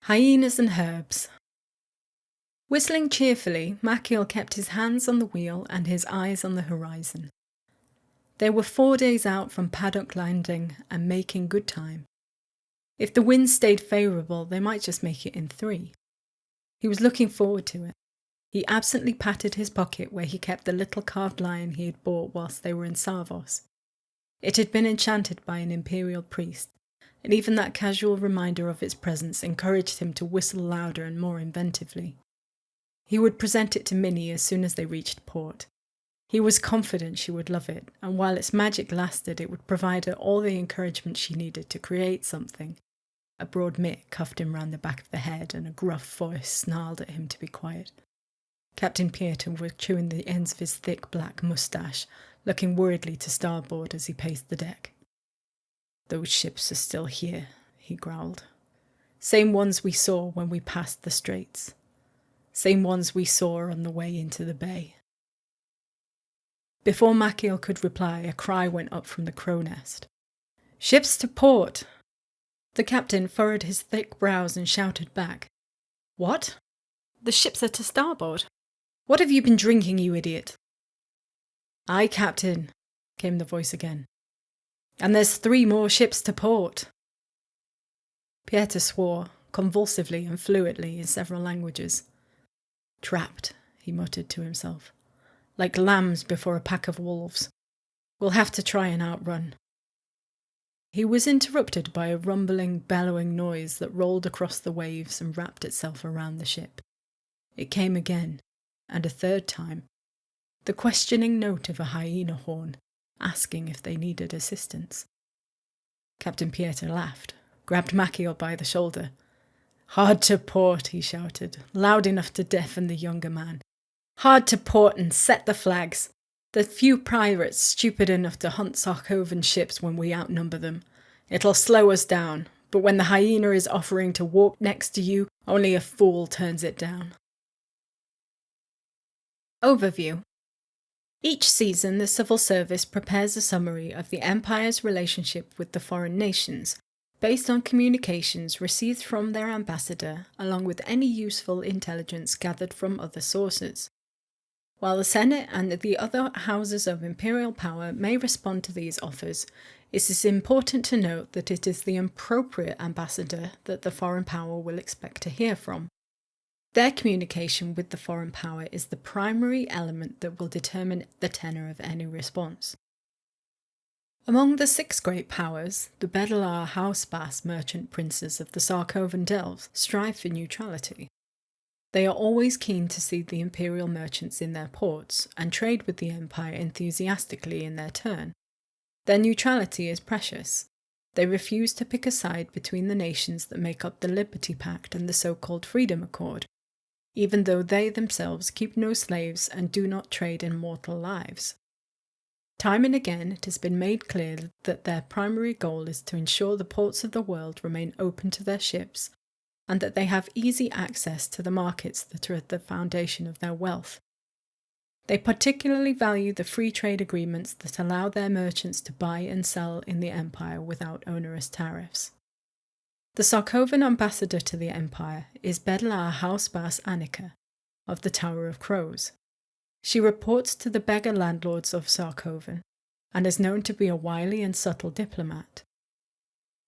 Hyenas and herbs. Whistling cheerfully, Machiel kept his hands on the wheel and his eyes on the horizon. They were 4 days out from Paddock Landing and making good time. If the wind stayed favourable, they might just make it in 3. He was looking forward to it. He absently patted his pocket where he kept the little carved lion he had bought whilst they were in Savos. It had been enchanted by an imperial priest, and even that casual reminder of its presence encouraged him to whistle louder and more inventively. He would present it to Minnie as soon as they reached port. He was confident she would love it, and while its magic lasted, it would provide her all the encouragement she needed to create something. A broad mitt cuffed him round the back of the head, and a gruff voice snarled at him to be quiet. Captain Pieter was chewing the ends of his thick black moustache, looking worriedly to starboard as he paced the deck. "Those ships are still here," he growled. "Same ones we saw when we passed the straits. Same ones we saw on the way into the bay." Before Machiel could reply, a cry went up from the crow nest. "Ships to port!" The captain furrowed his thick brows and shouted back. "What? The ships are to starboard? What have you been drinking, you idiot?" "Aye, Captain," came the voice again. "And there's 3 more ships to port." Pieter swore, convulsively and fluently in several languages. "Trapped," he muttered to himself, "like lambs before a pack of wolves. We'll have to try and outrun." He was interrupted by a rumbling, bellowing noise that rolled across the waves and wrapped itself around the ship. It came again, and a third time, the questioning note of a hyena horn, asking if they needed assistance. Captain Pieter laughed, grabbed Machiel by the shoulder. "Hard to port," he shouted, loud enough to deafen the younger man. "Hard to port and set the flags. The few pirates stupid enough to hunt Sarkovan ships when we outnumber them. It'll slow us down, but when the hyena is offering to walk next to you, only a fool turns it down." Overview. Each season, the Civil Service prepares a summary of the Empire's relationship with the foreign nations, based on communications received from their ambassador, along with any useful intelligence gathered from other sources. While the Senate and the other houses of imperial power may respond to these offers, it is important to note that it is the appropriate ambassador that the foreign power will expect to hear from. Their communication with the foreign power is the primary element that will determine the tenor of any response. Among the 6 great powers, the Bedelar Housebas merchant princes of the Sarkovan Delves strive for neutrality. They are always keen to see the imperial merchants in their ports and trade with the Empire enthusiastically in their turn. Their neutrality is precious. They refuse to pick a side between the nations that make up the Liberty Pact and the so-called Freedom Accord, even though they themselves keep no slaves and do not trade in mortal lives. Time and again it has been made clear that their primary goal is to ensure the ports of the world remain open to their ships, and that they have easy access to the markets that are at the foundation of their wealth. They particularly value the free trade agreements that allow their merchants to buy and sell in the Empire without onerous tariffs. The Sarkovan ambassador to the Empire is Bedelar Housebas Annika, of the Tower of Crows. She reports to the beggar landlords of Sarkovan, and is known to be a wily and subtle diplomat.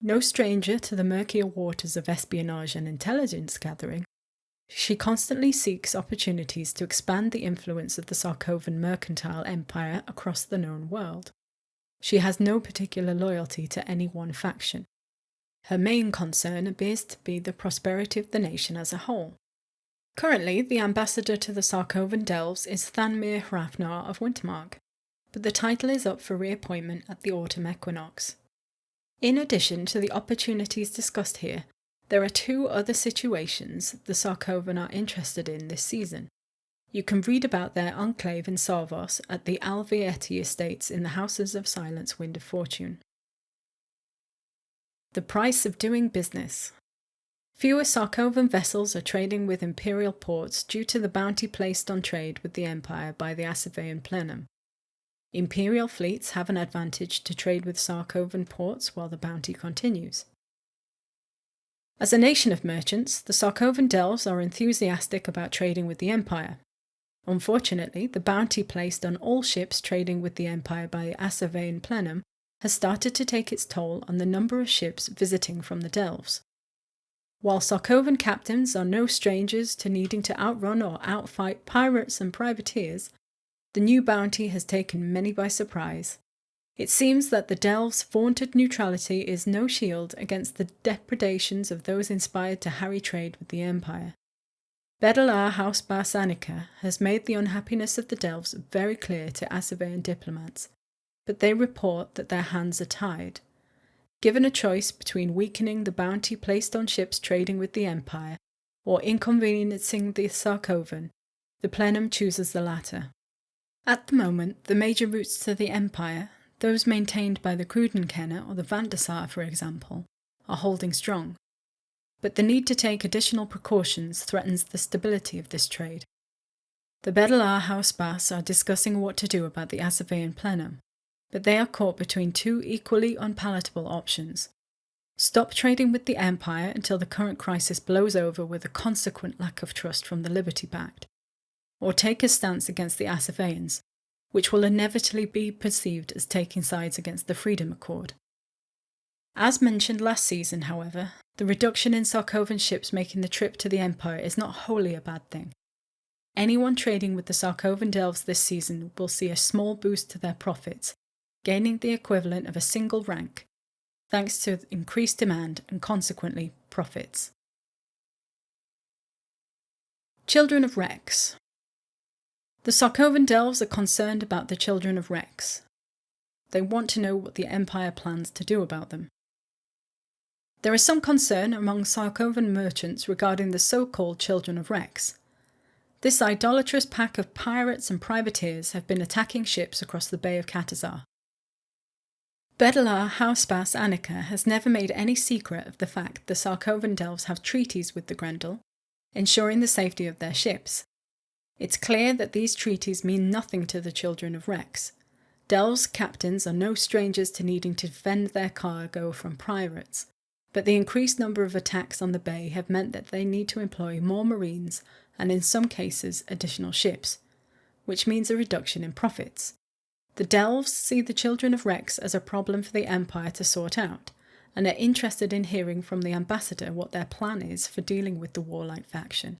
No stranger to the murkier waters of espionage and intelligence gathering, she constantly seeks opportunities to expand the influence of the Sarkovan mercantile empire across the known world. She has no particular loyalty to any one faction. Her main concern appears to be the prosperity of the nation as a whole. Currently, the ambassador to the Sarkovan Delves is Thanmir Hrafnar of Wintermark, but the title is up for reappointment at the autumn equinox. In addition to the opportunities discussed here, there are 2 other situations the Sarkovan are interested in this season. You can read about their enclave in Savos at the Alvieti estates in the Houses of Silence, Wind of Fortune. The price of doing business. Fewer Sarkovan vessels are trading with imperial ports due to the bounty placed on trade with the Empire by the Asavean plenum. Imperial fleets have an advantage to trade with Sarkovan ports while the bounty continues. As a nation of merchants, the Sarkovan Delves are enthusiastic about trading with the Empire. Unfortunately, the bounty placed on all ships trading with the Empire by the Assavean plenum has started to take its toll on the number of ships visiting from the Delves. While Sarkovan captains are no strangers to needing to outrun or outfight pirates and privateers, the new bounty has taken many by surprise. It seems that the Delves' vaunted neutrality is no shield against the depredations of those inspired to harry trade with the Empire. Bedelar Housebass Annika has made the unhappiness of the Delves very clear to Assavean diplomats, but they report that their hands are tied. Given a choice between weakening the bounty placed on ships trading with the Empire or inconveniencing the Sarkovan, the plenum chooses the latter. At the moment, the major routes to the Empire, those maintained by the Krudenkenner or the Vandasar, for example, are holding strong. But the need to take additional precautions threatens the stability of this trade. The Bedelar Housebass are discussing what to do about the Assavean plenum, but they are caught between two equally unpalatable options. Stop trading with the Empire until the current crisis blows over with a consequent lack of trust from the Liberty Pact, or take a stance against the Assaveans, which will inevitably be perceived as taking sides against the Freedom Accord. As mentioned last season, however, the reduction in Sarkovan ships making the trip to the Empire is not wholly a bad thing. Anyone trading with the Sarkovan Delves this season will see a small boost to their profits, gaining the equivalent of a single rank, thanks to increased demand and consequently profits. Children of Rex. The Sarkovan Delves are concerned about the Children of Rex. They want to know what the Empire plans to do about them. There is some concern among Sarkovan merchants regarding the so-called Children of Rex. This idolatrous pack of pirates and privateers have been attacking ships across the Bay of Catazar. Bedelar Housebass Annika has never made any secret of the fact the Sarkovan Delves have treaties with the Grendel, ensuring the safety of their ships. It's clear that these treaties mean nothing to the Children of Rex. Delves captains are no strangers to needing to defend their cargo from pirates, but the increased number of attacks on the bay have meant that they need to employ more marines and in some cases additional ships, which means a reduction in profits. The Delves see the Children of Rex as a problem for the Empire to sort out, and are interested in hearing from the ambassador what their plan is for dealing with the warlike faction.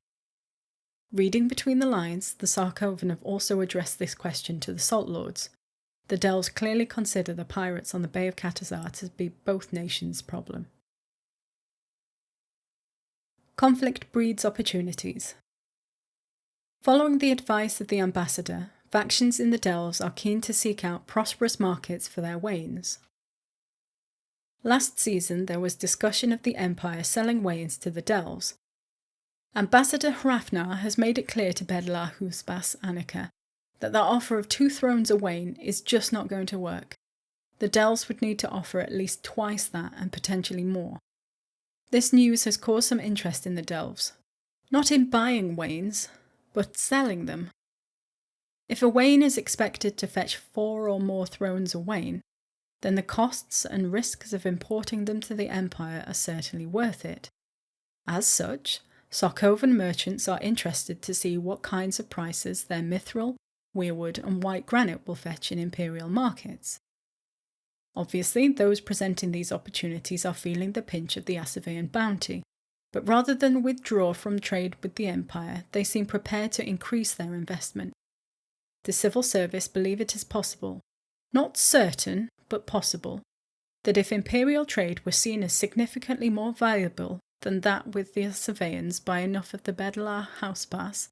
Reading between the lines, the Sarkovan have also addressed this question to the Salt Lords. The Delves clearly consider the pirates on the Bay of Catazar to be both nations' problem. Conflict breeds opportunities. Following the advice of the ambassador, factions in the Delves are keen to seek out prosperous markets for their wains. Last season there was discussion of the Empire selling wains to the Delves. Ambassador Hrafnar has made it clear to Bedelar Housebass Annika that their offer of 2 thrones a wain is just not going to work. The Delves would need to offer at least twice that and potentially more. This news has caused some interest in the Delves, not in buying wains, but selling them. If a wain is expected to fetch 4 or more thrones a wain, then the costs and risks of importing them to the Empire are certainly worth it. As such, Sarkovan merchants are interested to see what kinds of prices their mithril, weirwood and white granite will fetch in imperial markets. Obviously, those presenting these opportunities are feeling the pinch of the Assavean bounty, but rather than withdraw from trade with the Empire, they seem prepared to increase their investment. The civil service believe it is possible, not certain, but possible, that if imperial trade were seen as significantly more valuable than that with the Assaveans by enough of the Bedelar Housebass,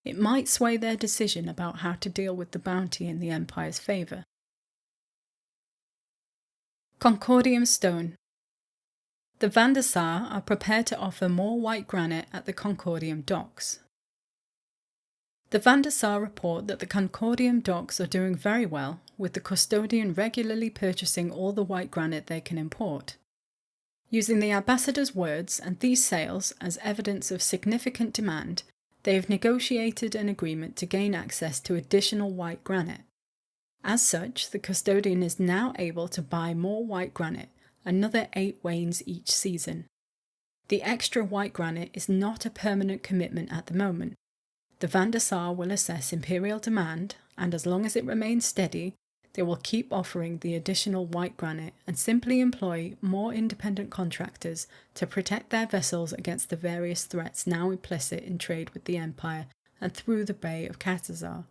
it might sway their decision about how to deal with the bounty in the Empire's favour. Concordium Stone. The Vandasar are prepared to offer more white granite at the Concordium docks. The Vandasar report that the Concordium docks are doing very well, with the custodian regularly purchasing all the white granite they can import. Using the ambassador's words and these sales as evidence of significant demand, they have negotiated an agreement to gain access to additional white granite. As such, the custodian is now able to buy more white granite, another 8 wains each season. The extra white granite is not a permanent commitment at the moment. The Van der Sar will assess imperial demand, and as long as it remains steady, they will keep offering the additional white granite and simply employ more independent contractors to protect their vessels against the various threats now implicit in trade with the Empire and through the Bay of Cathazar.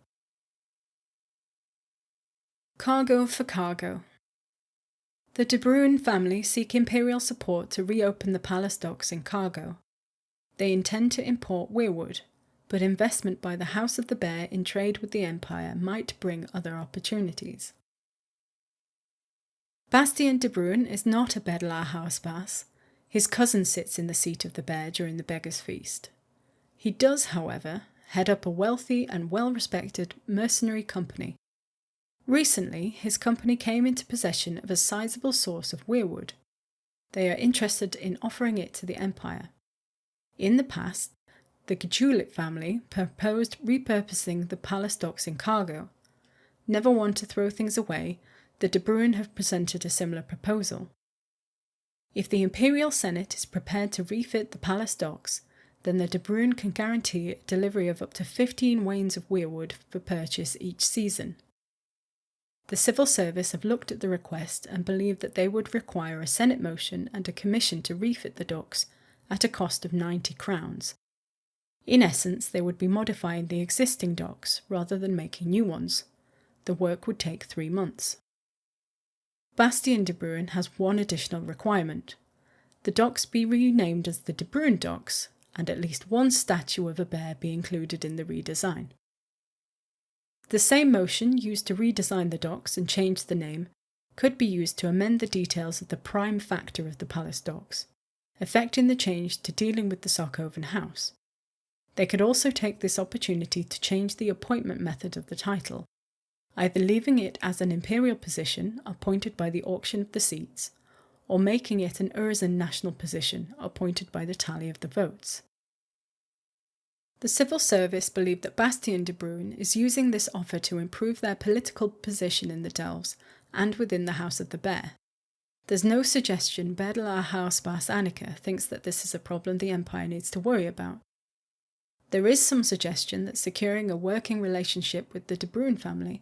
Cargo for cargo. The De Bruyn family seek imperial support to reopen the palace docks in cargo. They intend to import weirwood, but investment by the House of the Bear in trade with the Empire might bring other opportunities. Bastien de Bruyn is not a Bedelar housebas. His cousin sits in the seat of the Bear during the Beggar's Feast. He does, however, head up a wealthy and well-respected mercenary company. Recently, his company came into possession of a sizable source of weirwood. They are interested in offering it to the Empire. In the past, the Julep family proposed repurposing the palace docks in cargo. Never one to throw things away, the De Bruyn have presented a similar proposal. If the Imperial Senate is prepared to refit the palace docks, then the De Bruyn can guarantee a delivery of up to 15 wains of weirwood for purchase each season. The civil service have looked at the request and believe that they would require a Senate motion and a commission to refit the docks at a cost of 90 crowns. In essence, they would be modifying the existing docks rather than making new ones. The work would take 3 months. Bastien de Bruyn has one additional requirement. The docks be renamed as the De Bruyn docks, and at least one statue of a bear be included in the redesign. The same motion used to redesign the docks and change the name could be used to amend the details of the prime factor of the palace docks, affecting the change to dealing with the Sarkovan house. They could also take this opportunity to change the appointment method of the title, either leaving it as an imperial position appointed by the auction of the seats, or making it an Urzen national position appointed by the tally of the votes. The civil service believe that Bastien de Bruyn is using this offer to improve their political position in the Delves and within the House of the Bear. There's no suggestion Bedelar housebas Annika thinks that this is a problem the Empire needs to worry about. There is some suggestion that securing a working relationship with the De Bruyn family,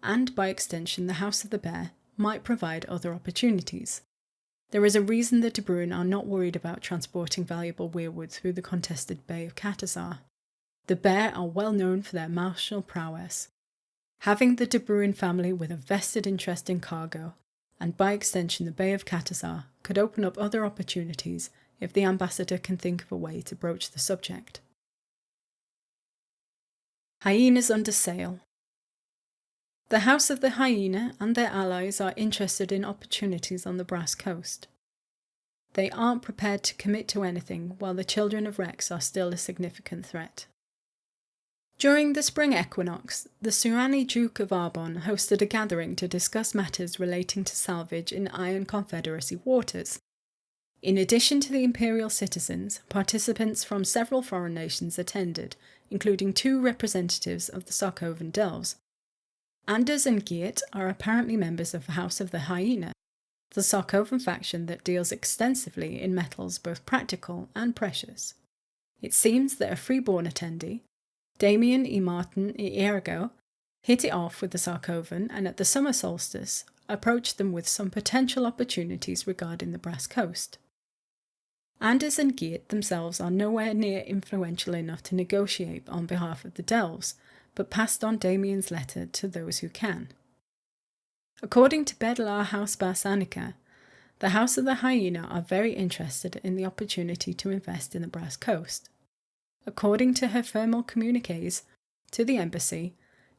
and by extension the House of the Bear, might provide other opportunities. There is a reason the De Bruyn are not worried about transporting valuable weirwood through the contested Bay of Cathazar. The Bear are well known for their martial prowess. Having the De Bruyn family with a vested interest in cargo, and by extension the Bay of Cathazar, could open up other opportunities if the ambassador can think of a way to broach the subject. Hyenas under sail. The House of the Hyena and their allies are interested in opportunities on the Brass Coast. They aren't prepared to commit to anything while the children of Rex are still a significant threat. During the spring equinox, the Surani Duke of Arbon hosted a gathering to discuss matters relating to salvage in Iron Confederacy waters. In addition to the imperial citizens, participants from several foreign nations attended, including 2 representatives of the Sarkovan Delves. Anders and Geert are apparently members of the House of the Hyena, the Sarkovan faction that deals extensively in metals both practical and precious. It seems that a freeborn attendee, Damien E. Martin E. Ergo, hit it off with the Sarkovan and at the summer solstice approached them with some potential opportunities regarding the Brass Coast. Anders and Geert themselves are nowhere near influential enough to negotiate on behalf of the Delves, but passed on Damien's letter to those who can. According to Bedelar housebas Annika, the House of the Hyena are very interested in the opportunity to invest in the Brass Coast. According to her formal communiques to the embassy,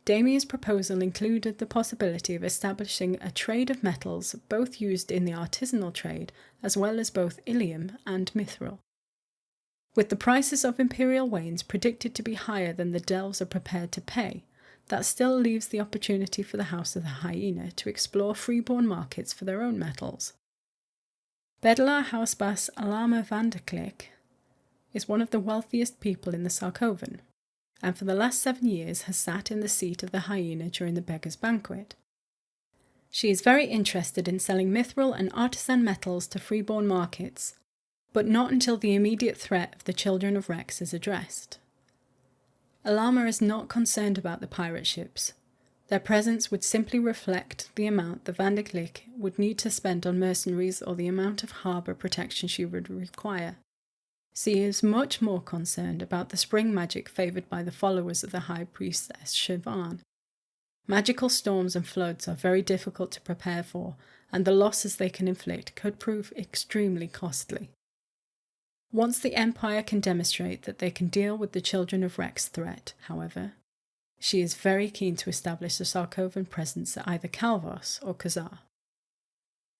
Damien's proposal included the possibility of establishing a trade of metals both used in the artisanal trade as well as both ilium and mithril. With the prices of imperial wains predicted to be higher than the Delves are prepared to pay, that still leaves the opportunity for the House of the Hyena to explore freeborn markets for their own metals. Bedelar housebas Alama van der Klik is one of the wealthiest people in the Sarkovan, and for the last 7 years has sat in the seat of the Hyena during the Beggar's Banquet. She is very interested in selling mithril and artisan metals to freeborn markets, but not until the immediate threat of the Children of Rex is addressed. Alama is not concerned about the pirate ships. Their presence would simply reflect the amount the Van der Klik would need to spend on mercenaries or the amount of harbour protection she would require. She is much more concerned about the spring magic favoured by the followers of the High Priestess Siobhan. Magical storms and floods are very difficult to prepare for, and the losses they can inflict could prove extremely costly. Once the Empire can demonstrate that they can deal with the Children of Rex threat, however, she is very keen to establish a Sarkovan presence at either Calvos or Khazar.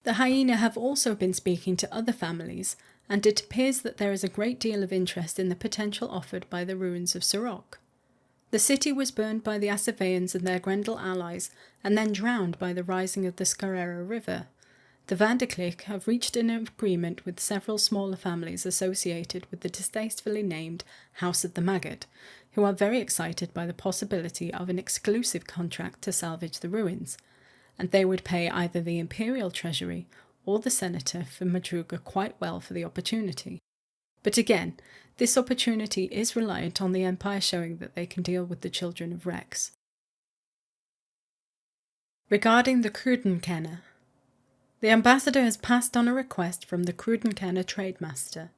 The Hyena have also been speaking to other families, and it appears that there is a great deal of interest in the potential offered by the ruins of Sorok. The city was burned by the Assaveans and their Grendel allies, and then drowned by the rising of the Scarera River. The Van der Klik have reached an agreement with several smaller families associated with the distastefully named House of the Maggot, who are very excited by the possibility of an exclusive contract to salvage the ruins, and they would pay either the Imperial Treasury or the Senator for Madruga quite well for the opportunity. But again, this opportunity is reliant on the Empire showing that they can deal with the Children of Rex. Regarding the Krudenkenner, the ambassador has passed on a request from the Krudenkenner trademaster.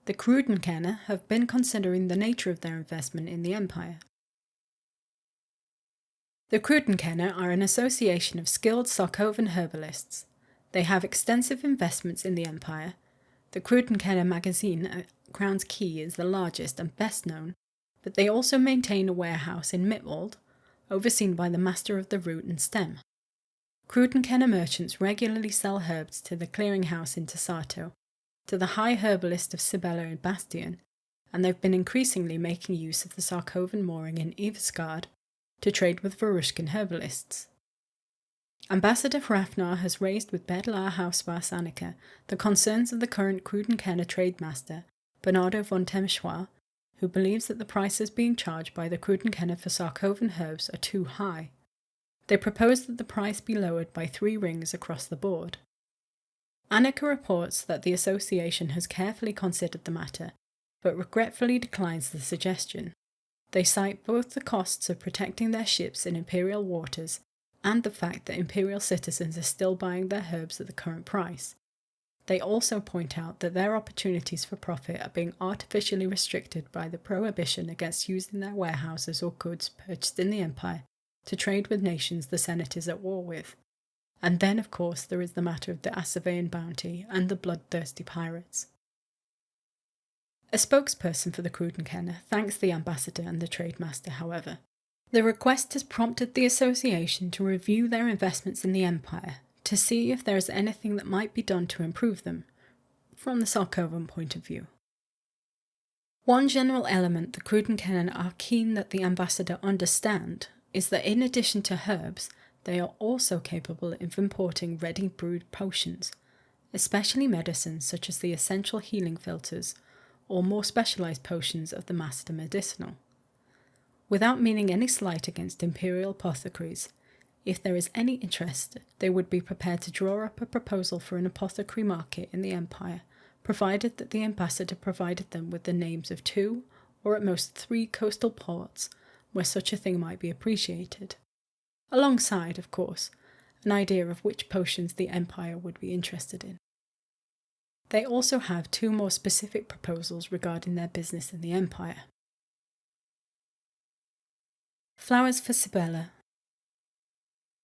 The Krudenkenner have been considering the nature of their investment in the Empire. The Krudenkenner are an association of skilled Sarkovan herbalists. They have extensive investments in the Empire. The Krudenkenner magazine at Crown's Quay is the largest and best known, but they also maintain a warehouse in Mitwald, overseen by the master of the root and stem. Krudenkenner merchants regularly sell herbs to the clearinghouse in Tasato, to the high herbalist of Sibella in Bastion, and they've been increasingly making use of the Sarkovan mooring in Ivsgard to trade with Varushkin herbalists. Ambassador Hrafnar has raised with Bedlar Hausbar Sanica the concerns of the current Krudenkenner trademaster, Bernardo von Temschwar, who believes that the prices being charged by the Krudenkenner for Sarkovan herbs are too high. They propose that the price be lowered by 3 rings across the board. Annika reports that the association has carefully considered the matter, but regretfully declines the suggestion. They cite both the costs of protecting their ships in imperial waters and the fact that imperial citizens are still buying their herbs at the current price. They also point out that their opportunities for profit are being artificially restricted by the prohibition against using their warehouses or goods purchased in the Empire to trade with nations the Senate is at war with. And then, of course, there is the matter of the Assavean bounty and the bloodthirsty pirates. A spokesperson for the Krudenkenner thanks the ambassador and the trademaster, however. The request has prompted the association to review their investments in the Empire to see if there is anything that might be done to improve them, from the Sarkovan point of view. One general element the Krudenkenner are keen that the ambassador understand is that in addition to herbs, they are also capable of importing ready-brewed potions, especially medicines such as the essential healing filters or more specialised potions of the Master Medicinal. Without meaning any slight against imperial apothecaries, if there is any interest, they would be prepared to draw up a proposal for an apothecary market in the Empire, provided that the ambassador provided them with the names of 2 or at most 3 coastal ports where such a thing might be appreciated. Alongside, of course, an idea of which potions the Empire would be interested in. They also have 2 more specific proposals regarding their business in the Empire. Flowers for Sibella.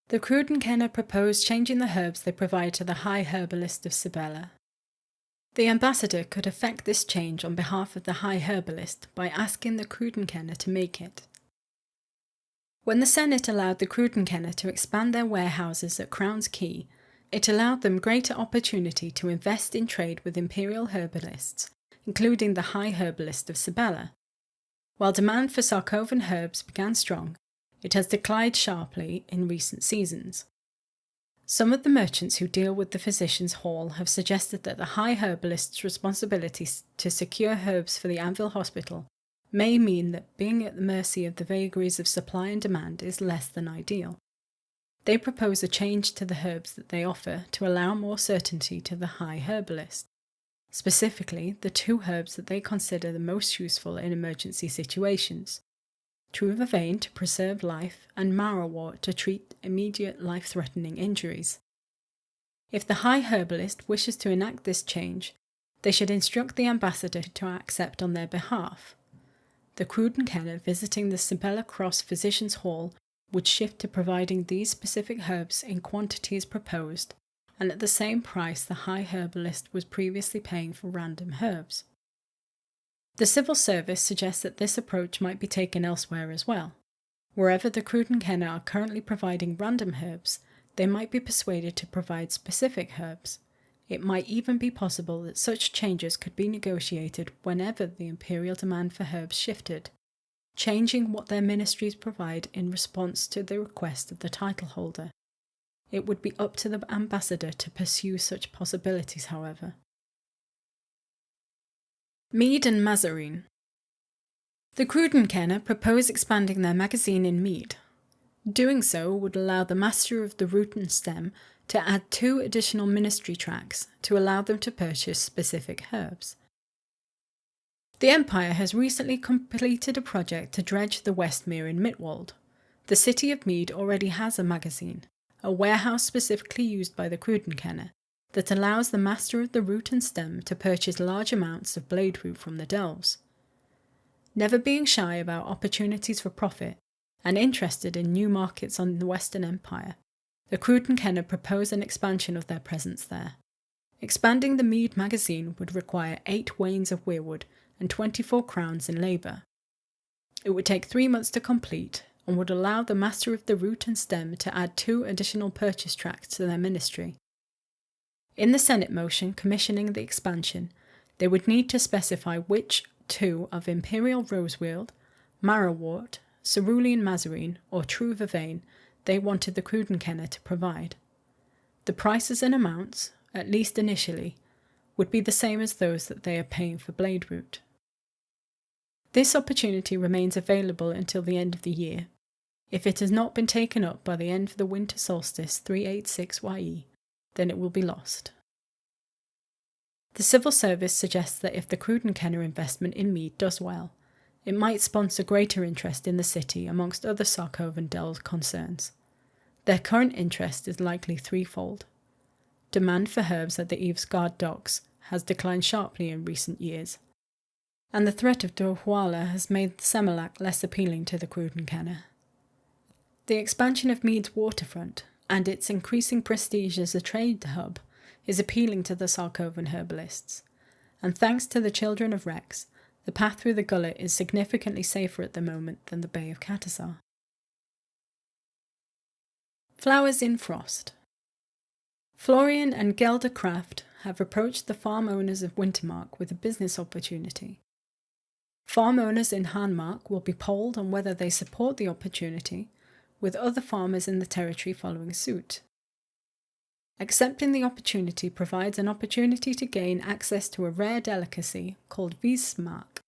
The Krudenkenner propose changing the herbs they provide to the High Herbalist of Sibella. The ambassador could effect this change on behalf of the High Herbalist by asking the Krudenkenner to make it. When the Senate allowed the Krudenkenner to expand their warehouses at Crown's Quay, it allowed them greater opportunity to invest in trade with imperial herbalists, including the High Herbalist of Sibella. While demand for Sarkovan herbs began strong, it has declined sharply in recent seasons. Some of the merchants who deal with the Physicians' Hall have suggested that the High Herbalist's responsibility to secure herbs for the Anvil Hospital may mean that being at the mercy of the vagaries of supply and demand is less than ideal. They propose a change to the herbs that they offer to allow more certainty to the High Herbalist. specifically the two herbs that they consider the most useful in emergency situations: true vervain to preserve life and marrowwort to treat immediate life-threatening injuries. If the High Herbalist wishes to enact this change, they should instruct the ambassador to accept on their behalf. The Cruden Kenner visiting the Sibella Cross Physicians' Hall would shift to providing these specific herbs in quantities proposed, and at the same price the High Herbalist was previously paying for random herbs. The civil service suggests that this approach might be taken elsewhere as well. Wherever the Cruden Kenner are currently providing random herbs, they might be persuaded to provide specific herbs. It might even be possible that such changes could be negotiated whenever the imperial demand for herbs shifted, changing what their ministries provide in response to the request of the title holder. It would be up to the ambassador to pursue such possibilities, however. Mead and Mazarine. The Cruden Kenner propose expanding their magazine in mead. Doing so would allow the Master of the Root and Stem to add 2 additional ministry tracks to allow them to purchase specific herbs. The Empire has recently completed a project to dredge the Westmere in Mitwold. The city of Mead already has a magazine, a warehouse specifically used by the Cruden Kenner, that allows the Master of the Root and Stem to purchase large amounts of blade root from the delves. Never being shy about opportunities for profit, and interested in new markets on the Western Empire, the Cruden Kenner propose an expansion of their presence there. Expanding the Mead magazine would require 8 wains of weirwood and 24 crowns in labour. It would take 3 months to complete, and would allow the Master of the Root and Stem to add 2 additional purchase tracts to their ministry. In the Senate motion commissioning the expansion, they would need to specify which 2 of Imperial Roseweald, Marrowwort, Cerulean Mazarine, or True Vervain they wanted the Cruden Kenner to provide. The prices and amounts, at least initially, would be the same as those that they are paying for blade root. This opportunity remains available until the end of the year. If it has not been taken up by the end of the winter solstice 386 YE, then it will be lost. The civil service suggests that if the Cruden Kenner investment in mead does well, it might sponsor greater interest in the city amongst other Sarkovan Dells concerns. Their current interest is likely threefold. Demand for herbs at the Eavesgard docks has declined sharply in recent years, and the threat of Dorhuala has made Semilac less appealing to the Cruden Kenner. The expansion of Mead's waterfront, and its increasing prestige as a trade hub, is appealing to the Sarkovan herbalists, and thanks to the Children of Rex, the path through the gullet is significantly safer at the moment than the Bay of Catasar. Flowers in Frost. Florian and Gelder Kraft have approached the farm owners of Wintermark with a business opportunity. Farm owners in Hanmark will be polled on whether they support the opportunity, with other farmers in the territory following suit. Accepting the opportunity provides an opportunity to gain access to a rare delicacy called Wiesmark,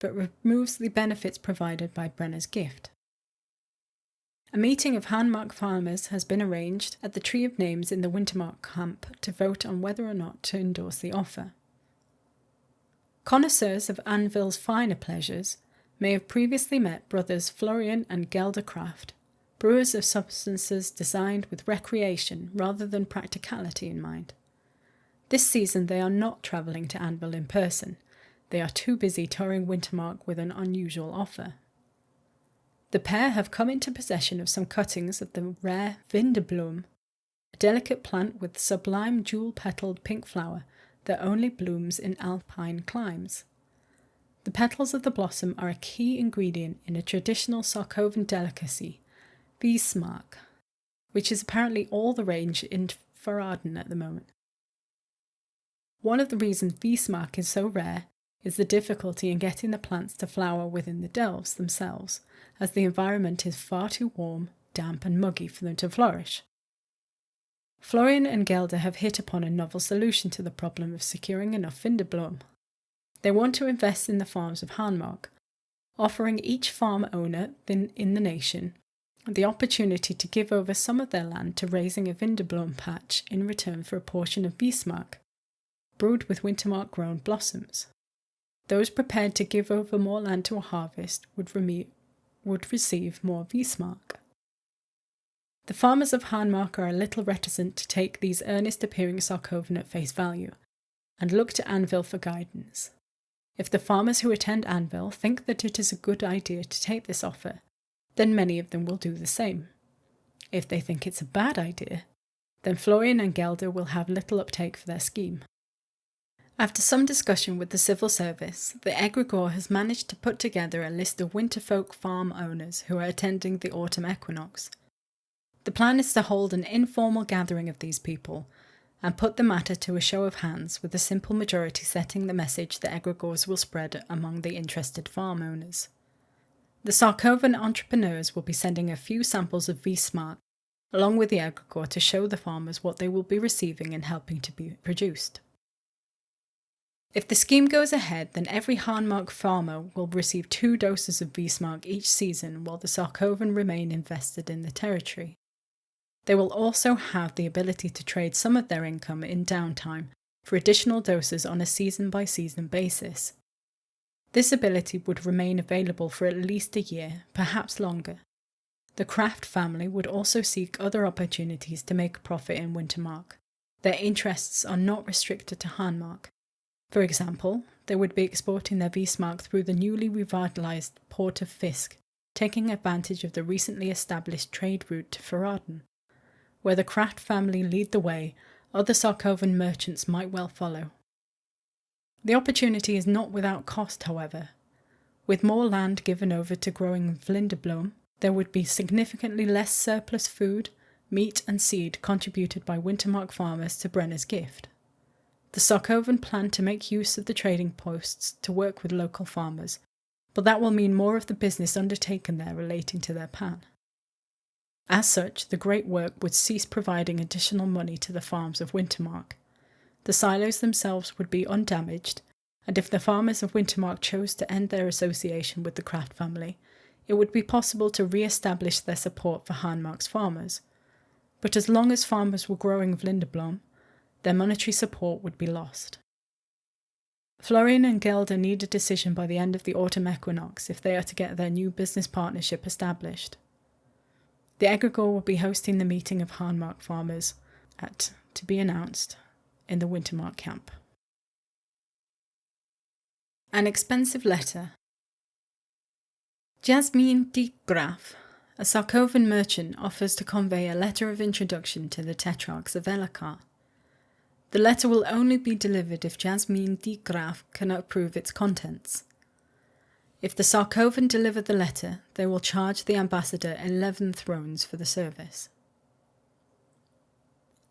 but removes the benefits provided by Brenner's gift. A meeting of Hanmark farmers has been arranged at the Tree of Names in the Wintermark camp to vote on whether or not to endorse the offer. Connoisseurs of Anvil's finer pleasures may have previously met brothers Florian and Gelder Kraft, brewers of substances designed with recreation rather than practicality in mind. This season they are not travelling to Anvil in person. They are too busy touring Wintermark with an unusual offer. The pair have come into possession of some cuttings of the rare Vindebloem, a delicate plant with sublime jewel-petalled pink flower that only blooms in alpine climes. The petals of the blossom are a key ingredient in a traditional Sarkovan delicacy, Wiesmark, which is apparently all the rage in Farad'n at the moment. One of the reasons Wiesmark is so rare is the difficulty in getting the plants to flower within the delves themselves, as the environment is far too warm, damp and muggy for them to flourish. Florian and Gelder have hit upon a novel solution to the problem of securing enough Vindebloem. They want to invest in the farms of Hanmark, offering each farm owner in the nation the opportunity to give over some of their land to raising a Vindebloem patch in return for a portion of Wiesmark. brewed with wintermark-grown blossoms. Those prepared to give over more land to a harvest would receive more Wiesmark. The farmers of Hahnmark are a little reticent to take these earnest-appearing Sarkoven at face value, and look to Anvil for guidance. If the farmers who attend Anvil think that it is a good idea to take this offer, then many of them will do the same. If they think it's a bad idea, then Florian and Gelder will have little uptake for their scheme. After some discussion with the civil service, the egregore has managed to put together a list of winterfolk farm owners who are attending the autumn equinox. The plan is to hold an informal gathering of these people and put the matter to a show of hands, with a simple majority setting the message the egregores will spread among the interested farm owners. The Sarkoven entrepreneurs will be sending a few samples of Wiesmark along with the egregore to show the farmers what they will be receiving and helping to be produced. If the scheme goes ahead, then every Hahnmark farmer will receive 2 doses of Wiesmark each season while the Sarkoven remain invested in the territory. They will also have the ability to trade some of their income in downtime for additional doses on a season-by-season basis. This ability would remain available for at least a year, perhaps longer. The Kraft family would also seek other opportunities to make a profit in Wintermark. Their interests are not restricted to Hahnmark. For example, they would be exporting their Wiesmark through the newly revitalised port of Fisk, taking advantage of the recently established trade route to Verraden. Where the Kraft family lead the way, other Sarkoven merchants might well follow. The opportunity is not without cost, however. With more land given over to growing Vlinderblom, there would be significantly less surplus food, meat and seed contributed by Wintermark farmers to Brenner's gift. The Sarkoven plan to make use of the trading posts to work with local farmers, but that will mean more of the business undertaken there relating to their pan. As such, the great work would cease providing additional money to the farms of Wintermark. The silos themselves would be undamaged, and if the farmers of Wintermark chose to end their association with the Kraft family, it would be possible to re-establish their support for Hahnmark's farmers. But as long as farmers were growing Vlinderblom, their monetary support would be lost. Florian and Gelder need a decision by the end of the autumn equinox if they are to get their new business partnership established. The egregore will be hosting the meeting of Hahnmark farmers at, to be announced, in the Wintermark camp. An expensive letter. Jasmin Diekgraaf, a Sarkoven merchant, offers to convey a letter of introduction to the tetrarchs of Elakar. The letter will only be delivered if Jasmin Diekgraaf can approve its contents. If the Sarkoven deliver the letter, they will charge the ambassador 11 thrones for the service.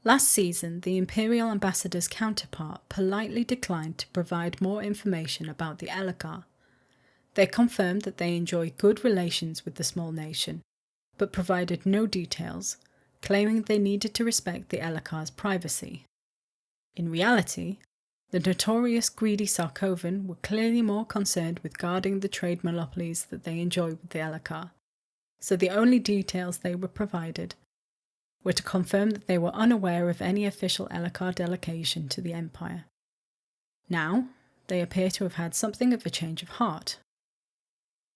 Last season, the Imperial Ambassador's counterpart politely declined to provide more information about the Elakar. They confirmed that they enjoy good relations with the small nation, but provided no details, claiming they needed to respect the Elakar's privacy. In reality, the notorious greedy Sarkoven were clearly more concerned with guarding the trade monopolies that they enjoy with the Elakar, so the only details they were provided were to confirm that they were unaware of any official Elakar delegation to the Empire. Now, they appear to have had something of a change of heart.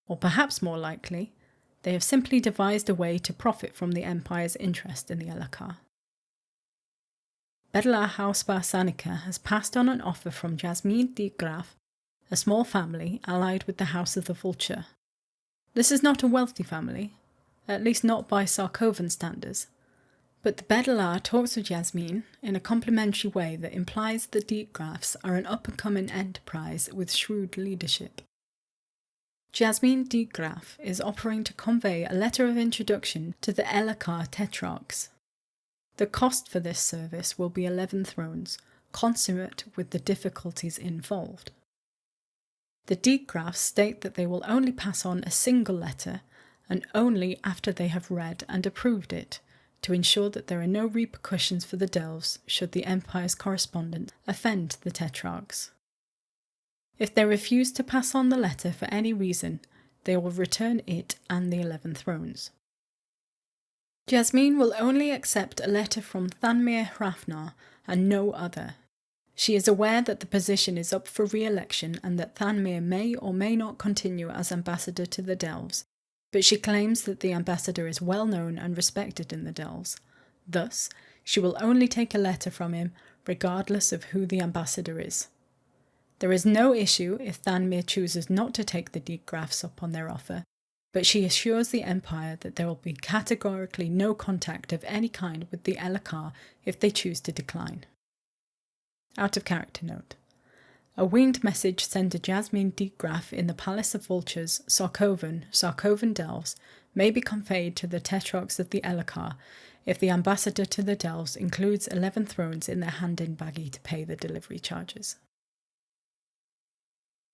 Or perhaps more likely, they have simply devised a way to profit from the Empire's interest in the Elakar. Bedelaar Hausbaar Sanica has passed on an offer from Jasmin Diekgraaf, a small family allied with the House of the Vulture. This is not a wealthy family, at least not by Sarkoven standards, but the Bedelaar talks with Jasmin in a complimentary way that implies the Diekgraafs are an up-and-coming enterprise with shrewd leadership. Jasmin Diekgraaf is offering to convey a letter of introduction to the Elakar tetrarchs. The cost for this service will be 11 thrones, consummate with the difficulties involved. The Diekgraafs state that they will only pass on a single letter, and only after they have read and approved it, to ensure that there are no repercussions for the Delves should the Empire's correspondent offend the tetrarchs. If they refuse to pass on the letter for any reason, they will return it and the 11 thrones. Jasmin will only accept a letter from Thanmere Hrafnar and no other. She is aware that the position is up for re-election and that Thanmir may or may not continue as ambassador to the Delves, but she claims that the ambassador is well known and respected in the Delves. Thus, she will only take a letter from him, regardless of who the ambassador is. There is no issue if Thanmir chooses not to take the Degrafs up on their offer, but she assures the Empire that there will be categorically no contact of any kind with the LRP if they choose to decline. Out of character note. A winged message sent to Jasmine Degraf in the Palace of Vultures, Sarkovan Delves, may be conveyed to the Tetrarchs of the LRP if the ambassador to the Delves includes 11 thrones in their hand-in baggie to pay the delivery charges.